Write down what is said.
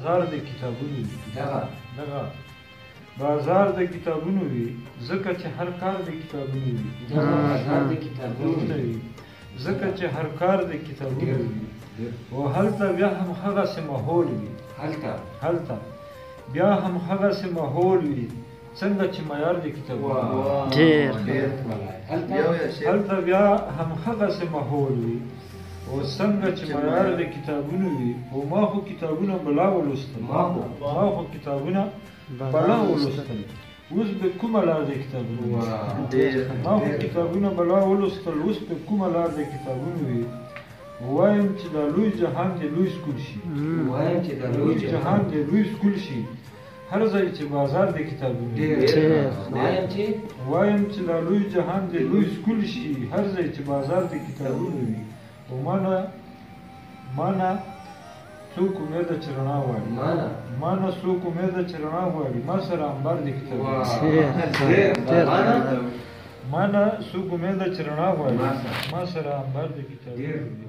بازار د کتابونو وي دغه بازار د کتابونو وي ځکه چې هر کار د کتابونو وي ځکه چې هر کار د کتابونو وي او هلته بیا هم هغسې ماحول وي هلته بیا هم هغسې ماحول وي څنګه چې معیار د کتابونو هلته بیا هم هغسې ماحول وي او څنګه چې معیار د کتابونو وي او ما خو کتابونه بلا ولوستل اوس به کومه لار د کتابونو ما خو کتابونه بلا ولوستل اوس به کومه لار د کتابونو وي وایم چې دا لوی جهان دې لوی سکول شي هر ځای چې بازار د کتابونو وایم چې دا لوی جهان دې لوی سکول شي هر ځای چې بازار د کتابونو وي او مانا څوک امیده چې رڼا غواړي ما سره انبار د کتابونو مانا څوک امیده چې رڼا غواړي ما سره انبار د کتابونو